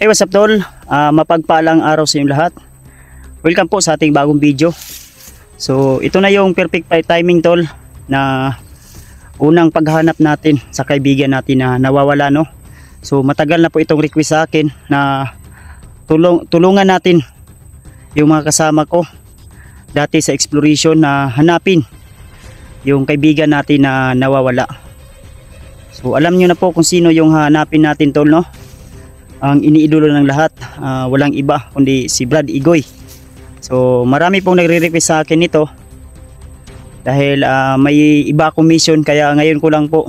Hey, what's up tol? Mapagpalang araw sa inyong lahat. Welcome po sa ating bagong video. So ito na yung perfect timing tol na unang paghahanap natin sa kaibigan natin na nawawala, no? So matagal na po itong request sa akin na tulungan natin yung mga kasama ko dati sa exploration na hanapin yung kaibigan natin na nawawala. So alam nyo na po kung sino yung hanapin natin tol, no? Ang iniidolo ng lahat, walang iba kundi si Brad Igoy. So marami pong nagre-request sa akin nito dahil may iba akong mission, kaya ngayon ko lang po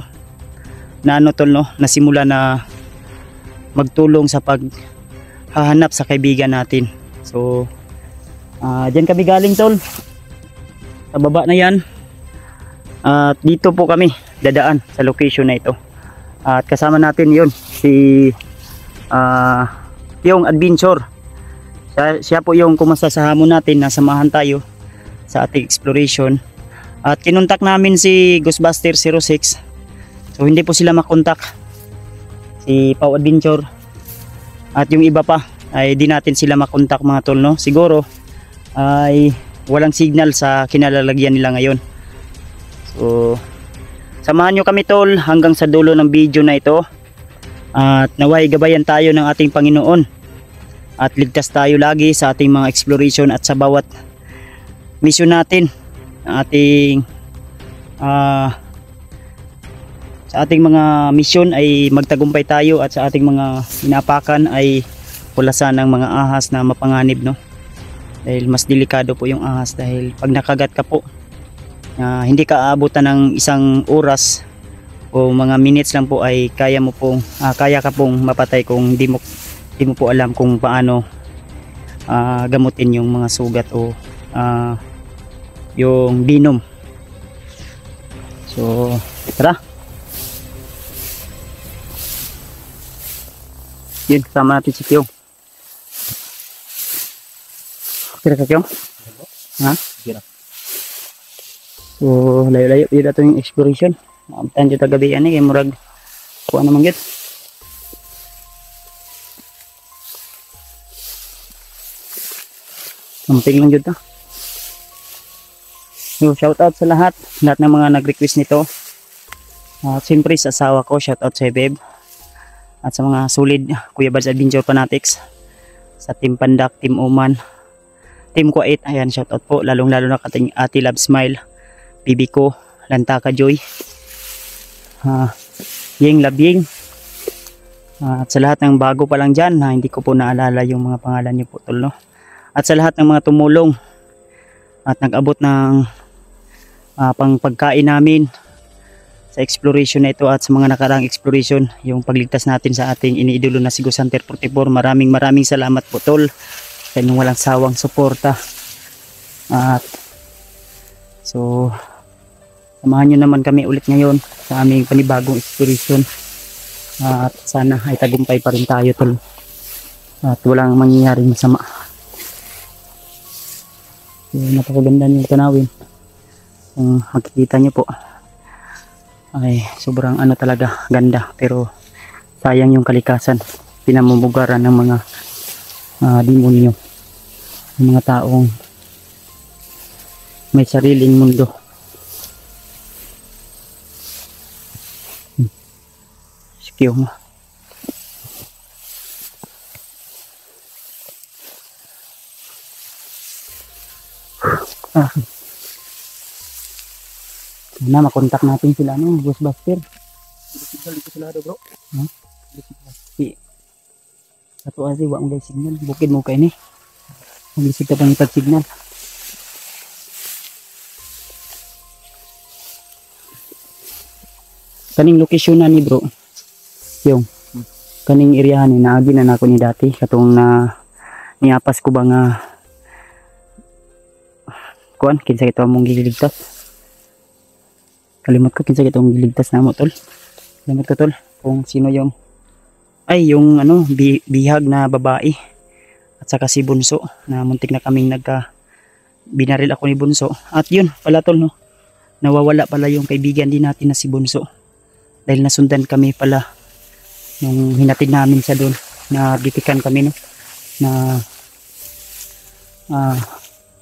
na tol, no, nasimula na magtulong sa paghahanap sa kaibigan natin. So diyan kami galing tol, sa baba na yan, at dito po kami dadaan sa location na ito, at kasama natin yun si yung adventure. Siya po yung kumasa sa hamon natin na samahan tayo sa ating exploration, at kinontak namin si Ghostbuster 06. So hindi po sila makontak, si Pau Adventure at yung iba pa ay di natin sila makontak mga tol, no? Siguro ay walang signal sa kinalalagyan nila ngayon. So samahan nyo kami tol hanggang sa dulo ng video na ito, at naway gabayan tayo ng ating Panginoon at ligtas tayo lagi sa ating mga exploration at sa bawat mission natin. Ating sa ating mga mission ay magtagumpay tayo, at sa ating mga inapakan ay pulasan ng mga ahas na mapanganib, no? Dahil mas delikado po yung ahas, dahil pag nakagat ka po, hindi ka aabutan ng isang oras o mga minutes lang po ay kaya ka pong mapatay kung di mo po alam kung paano gamutin yung mga sugat o yung venom. So tara, yun, kasama natin si Kyong. Kira ka Kyong? Ha? Kira. So layo-layo yun ito yung exploration. Maamtan dito gabi yan kay murag kuha naman yun. Samping lang yun to. So shout out sa lahat ng mga nag-request nito. Siyempre sa asawa ko, shout out sa Beb. At sa mga solid Kuya Bads Adventure Fanatics, sa Team Pandak, Team Oman, Team Kuwait, ayan, shout out po. Lalong lalo na kating Ate Love Smile, Bibi ko, Lantaka Joy, Ying Labying, at sa lahat ng bago pa lang dyan na hindi ko po naalala yung mga pangalan nyo po tol, no? At sa lahat ng mga tumulong at nag-abot ng pang pagkain namin sa exploration na ito, at sa mga nakaraang exploration, yung pagligtas natin sa ating iniidolo na si Ghost Hunter 44. Maraming salamat po tol sa inyong walang sawang suporta. At so samahan nyo naman kami ulit ngayon sa aming panibagong exploration, at sana ay tagumpay pa rin tayo tol, at walang mangyayaring masama. So, napakaganda yung tanawin, kung makikita nyo po ay sobrang talaga ganda, pero sayang yung kalikasan, pinamumugaran ng mga demonyo, ng mga taong may sariling mundo. Kyong. Na makontak natin sila, no, Ghostbuster. Dito sila bro. Si ato asi wa mo signal, bukid mo kay ni. Maglisig ka pang signal. Kaning location na ni bro, yung kaning area ni naagi na nako ni dati, katong na niapas ko ba nga kuan kinsa ito among giligtas. Kalimot ko kinsa itong giligtas na mo tol. Kalimot ko tol kung sino yung yung bihag na babae, at saka si Bunso na muntik na kaming binaril ako ni Bunso. At yun pala tol, no, nawawala pala yung kaibigan din natin na si Bunso, dahil nasundan kami pala nung hinatid namin siya doon na bitikan kami, no, na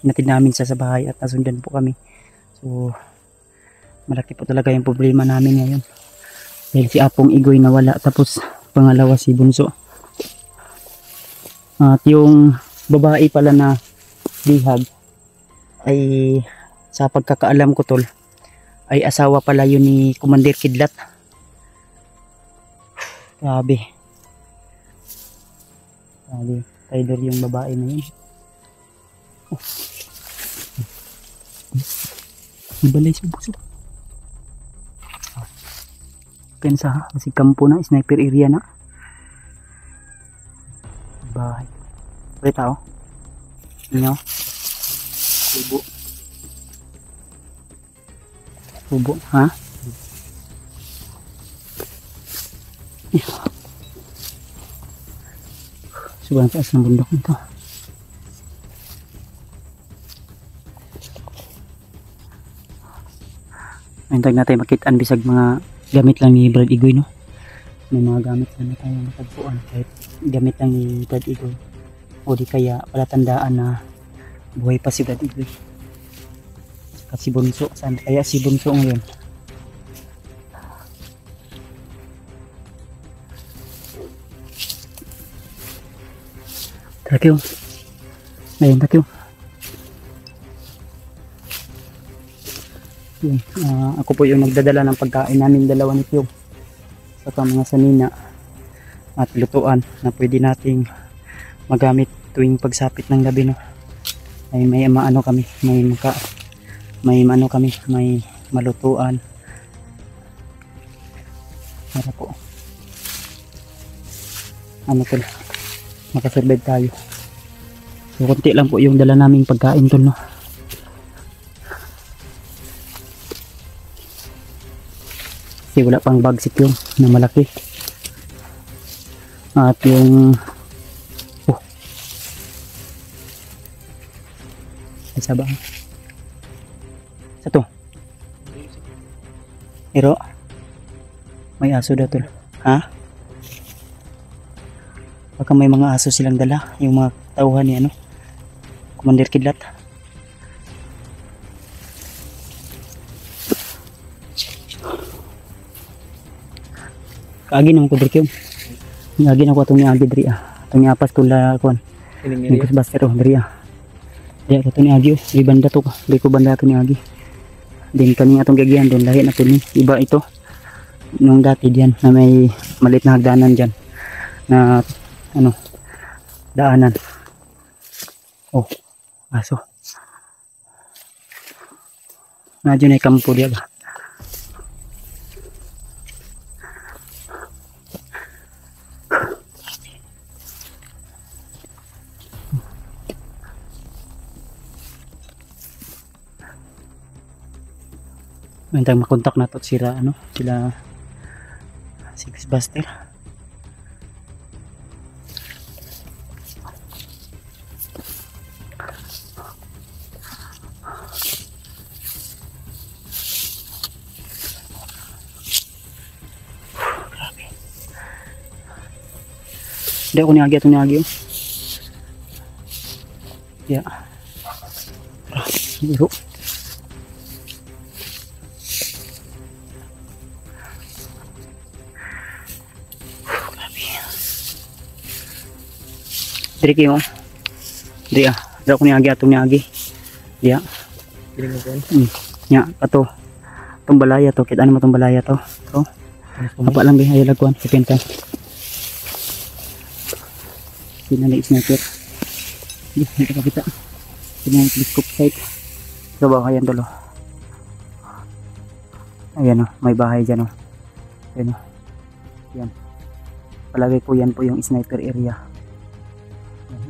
hinatid namin sa bahay at nasundan po kami. So malaki po talaga yung problema namin ngayon dahil si Apong Igoy nawala, tapos pangalawa si Bunso. At yung babae pala na bihag ay sa pagkakaalam ko, tol, ay asawa pala yun ni Commander Kidlat. Grabe, traitor yung babae na yun. Ibalay si Bunso. Pensa ha, kasi kampo na, sniper area na. Bahay. May tao. Inyo. Kubo. Kubo, ha? Sobrang taas ng bundok nito. Hintay natin makitaan bisag mga gamit lang ni Brad Igoy, no? May mga gamit na tayo matagpuan kahit gamit lang ni Brad Igoy, o di kaya palatandaan na buhay pa si Brad Igoy. Saka si Bunso, saan kaya si Bunso ngayon? Takyo, ayun takyo. Ako po yung nagdadala ng pagkain namin dalawa ni Piyong, saka mga sanina at lutuan na pwede nating magamit tuwing pagsapit ng gabi, no? Ay may maano kami, may malutuan para po ano tol, makasurvive tayo. So konti lang po yung dala naming pagkain, tol, no? Kasi wala pang bagsik yung na malaki. At yung isa ba? Sa to. Pero may aso daw, tol. Ha? Baka may mga aso silang dala, yung mga tauhan ni ano, Commander Kidlat. Kaagi naman ko diri, kaagi na ko itong niagi diri, itong niapas ko la kuan yung Ghostbuster diri, kaya ko itong niagi, di banda to, di ko banda ito niagi. Din kani atong gagihan doon, lahi na po ni iba ito nung dati diyan na may maliit na hagdanan diyan na ano, daanan. Oh, aso na dyan ay kampo diya ba. Mantang makontak na to sila ano, sila si Ghostbuster. Grabe. Hindi ako niagi atong niagi. Ya. Biro. Diri kayo. Diri dira ko niagi atong niagi. Ya. Diri mo kon. Nya ato. Tong balaya to, kita ano mo tong balaya to. To. Apa lang bi ayo lagwan kapenta. Sinali sniper. Di kita. Ini teleskop sight. Coba kayan dulu. Ayan o, may bahay dyan o. Ayan o. Yan. Palagay ko yan po yung sniper area.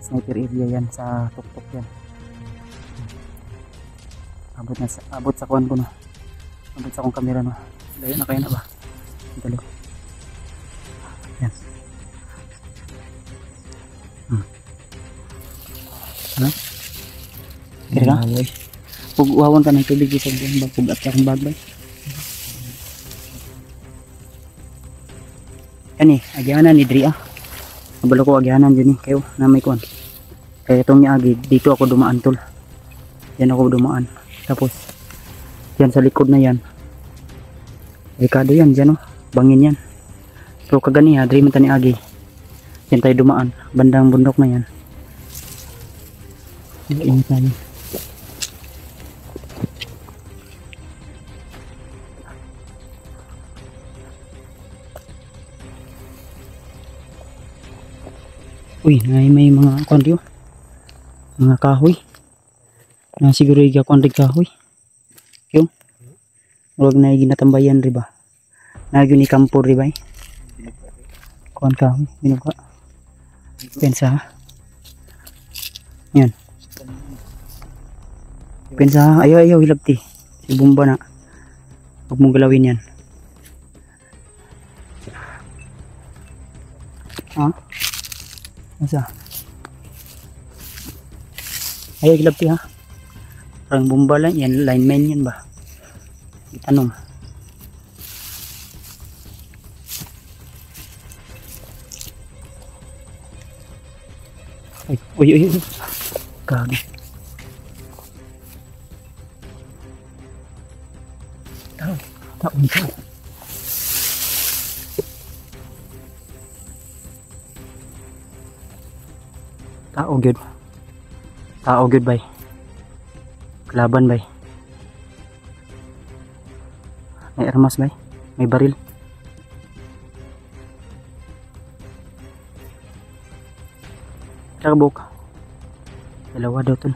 Sniper area yan sa tuktok yan. Abot sa kuwan ko, no. Abot sa akong kamera, no. Layo na kaya na ba? Dali. Yan. Ha? Kira ka? Pag-uhawan ka ng tubig sa bagpugat sa akong bagbay. Yan eh, agyanan ni Dria. Nabalo ko agyanan dyan kayo na may kuan. Kaya itong niagi, dito ako dumaan tol. Yan ako dumaan. Tapos, yan sa likod na yan. Delikado yan dyan bangin yan. So kagani ha, dream ni agi. Yan tayo dumaan. Bandang bundok na yan. Yan tayo. Uy, may mga kondyo. Mga kahoy. Na siguro yung kondig kahoy. Yung. Huwag na ginatambayan riba. Nagyo ni kampo riba. Kuan kahoy. Binuka. Pensa ha. Yan. Pensa ha. Ayaw hilabti. Si Bumba na. Huwag mong galawin yan. Ha? Masa? Ayaw hilabti ha. Parang Bumba lang yan. Lineman yan ba? Itanong. Uy. Kagi. Tao. Tao good bay. Kalaban bay. May armas bay. May baril. Kakabok. Dalawa daw tol.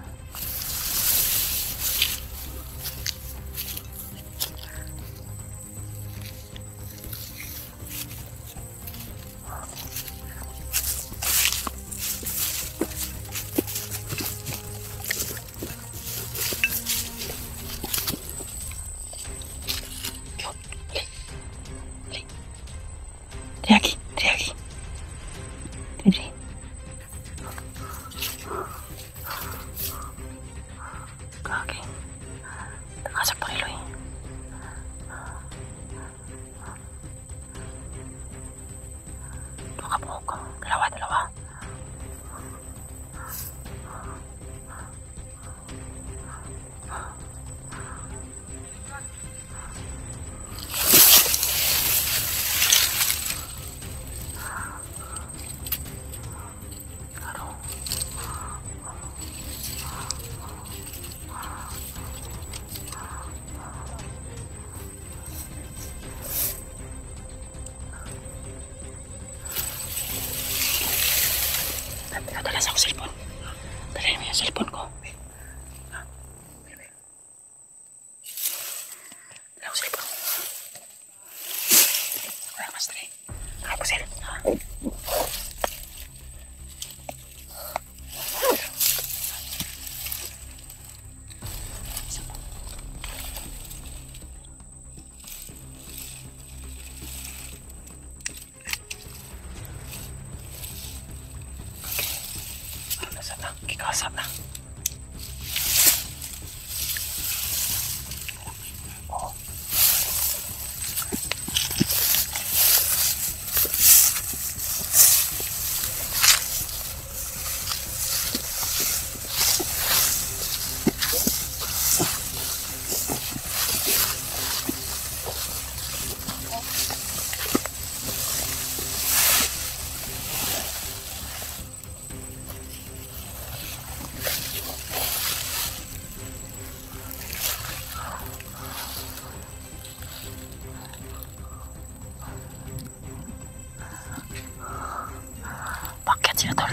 Triagi. Kaki. Nakasak pa kiloy. Dua ka buhok. Dalawa. Dala sa ako cellphone. Dala mo yung cellphone ko. Dala ko cellphone. Wala mas tre. Nakapusel. Kikasap na. Paket sila tol.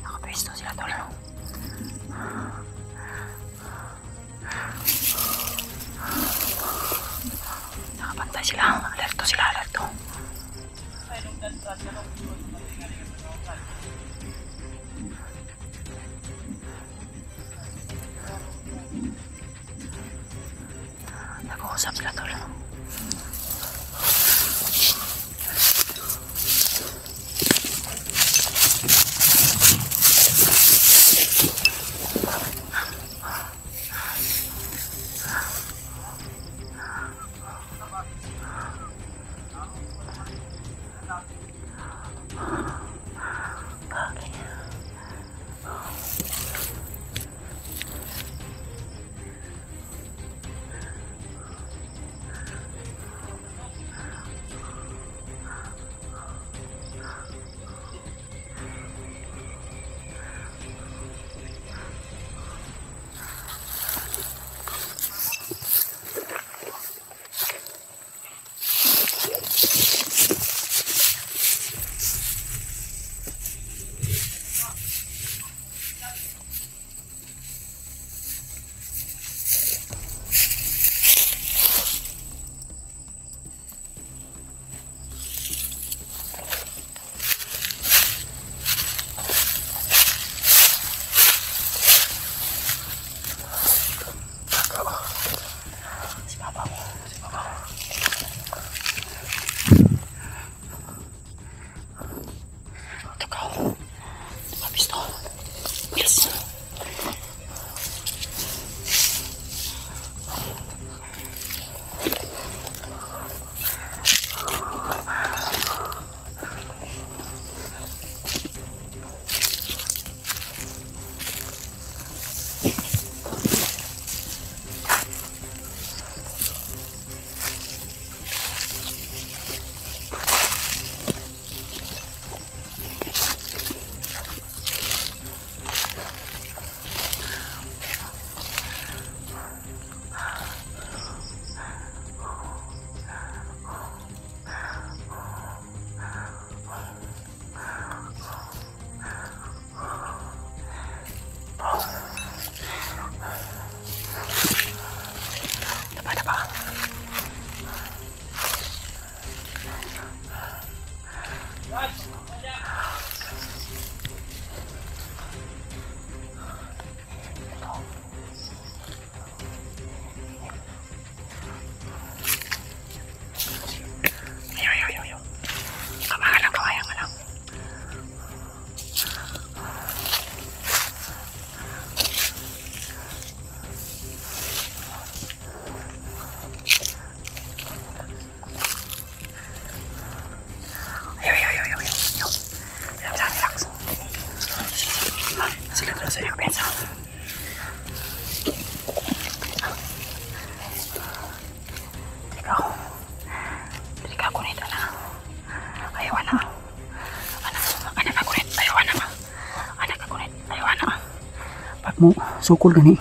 Nakapwesto sila tol. Nakapantay sila. Alerto sila, alerto. Nag-uusap sila tol. mo sukol gani.